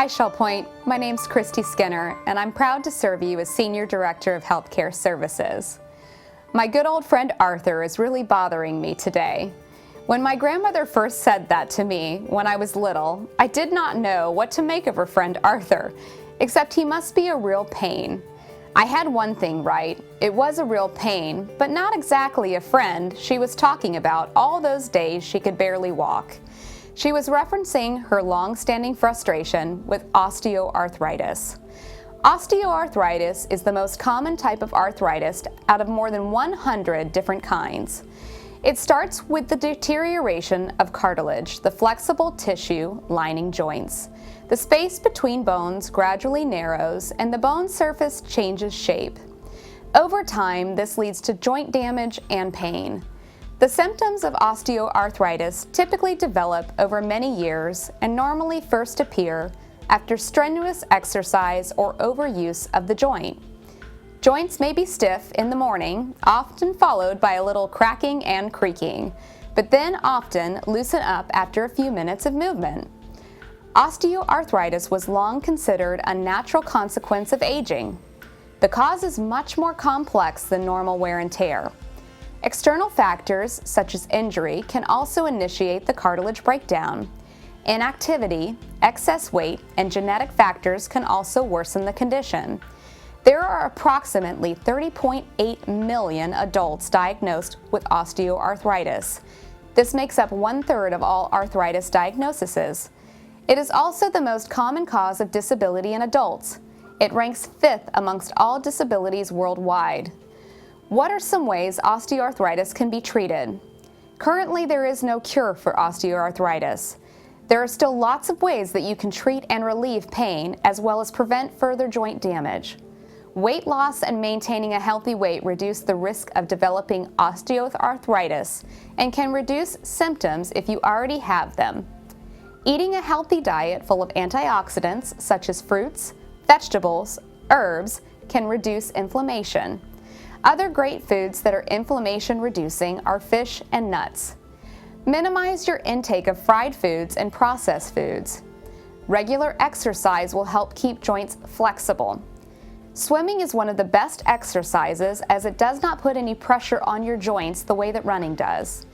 Hi Shell Point, my name's Christy Skinner and I'm proud to serve you as Senior Director of Healthcare Services. My good old friend Arthur is really bothering me today. When my grandmother first said that to me when I was little, I did not know what to make of her friend Arthur, except he must be a real pain. I had one thing right, it was a real pain, but not exactly a friend she was talking about all those days she could barely walk. She was referencing her long-standing frustration with osteoarthritis. Osteoarthritis is the most common type of arthritis out of more than 100 different kinds. It starts with the deterioration of cartilage, the flexible tissue lining joints. The space between bones gradually narrows and the bone surface changes shape. Over time, this leads to joint damage and pain. The symptoms of osteoarthritis typically develop over many years and normally first appear after strenuous exercise or overuse of the joint. Joints may be stiff in the morning, often followed by a little cracking and creaking, but then often loosen up after a few minutes of movement. Osteoarthritis was long considered a natural consequence of aging. The cause is much more complex than normal wear and tear. External factors, such as injury, can also initiate the cartilage breakdown. Inactivity, excess weight, and genetic factors can also worsen the condition. There are approximately 30.8 million adults diagnosed with osteoarthritis. This makes up 1/3 of all arthritis diagnoses. It is also the most common cause of disability in adults. It ranks 5th amongst all disabilities worldwide. What are some ways osteoarthritis can be treated? Currently, there is no cure for osteoarthritis. There are still lots of ways that you can treat and relieve pain, as well as prevent further joint damage. Weight loss and maintaining a healthy weight reduce the risk of developing osteoarthritis and can reduce symptoms if you already have them. Eating a healthy diet full of antioxidants, such as fruits, vegetables, herbs, can reduce inflammation. Other great foods that are inflammation-reducing are fish and nuts. Minimize your intake of fried foods and processed foods. Regular exercise will help keep joints flexible. Swimming is one of the best exercises as it does not put any pressure on your joints the way that running does.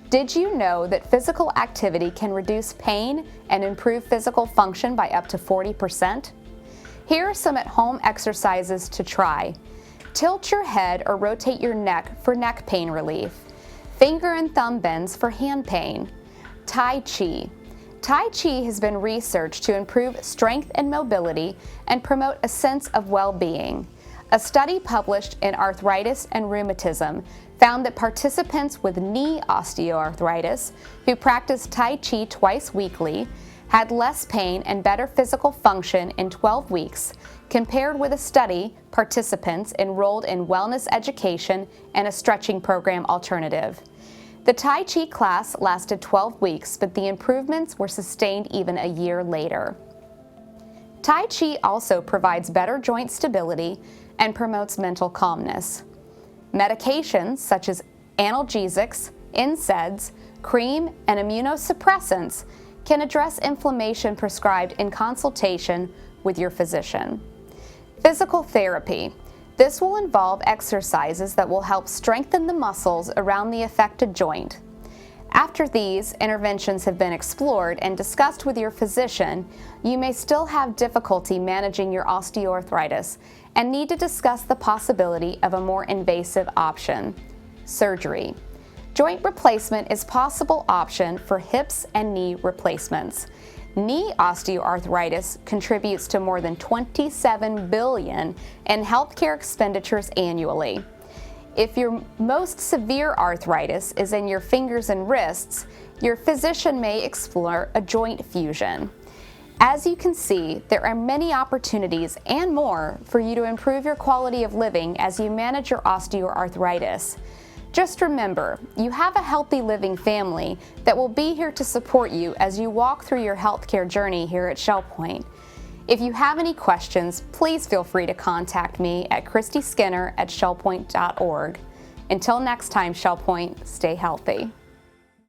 Did you know that physical activity can reduce pain and improve physical function by up to 40%? Here are some at-home exercises to try. Tilt your head or rotate your neck for neck pain relief. Finger and thumb bends for hand pain. Tai Chi. Tai Chi has been researched to improve strength and mobility and promote a sense of well-being. A study published in Arthritis and Rheumatism found that participants with knee osteoarthritis who practiced Tai Chi twice weekly had less pain and better physical function in 12 weeks, compared with a study participants enrolled in wellness education and a stretching program alternative. The Tai Chi class lasted 12 weeks, but the improvements were sustained even a year later. Tai Chi also provides better joint stability and promotes mental calmness. Medications such as analgesics, NSAIDs, cream, and immunosuppressants can address inflammation prescribed in consultation with your physician. Physical therapy. This will involve exercises that will help strengthen the muscles around the affected joint. After these interventions have been explored and discussed with your physician, you may still have difficulty managing your osteoarthritis and need to discuss the possibility of a more invasive option: surgery. Joint replacement is a possible option for hips and knee replacements. Knee osteoarthritis contributes to more than $27 billion in healthcare expenditures annually. If your most severe arthritis is in your fingers and wrists, your physician may explore a joint fusion. As you can see, there are many opportunities and more for you to improve your quality of living as you manage your osteoarthritis. Just remember, you have a healthy living family that will be here to support you as you walk through your healthcare journey here at Shell Point. If you have any questions, please feel free to contact me at christyskinner@shellpoint.org. Until next time, Shell Point, stay healthy.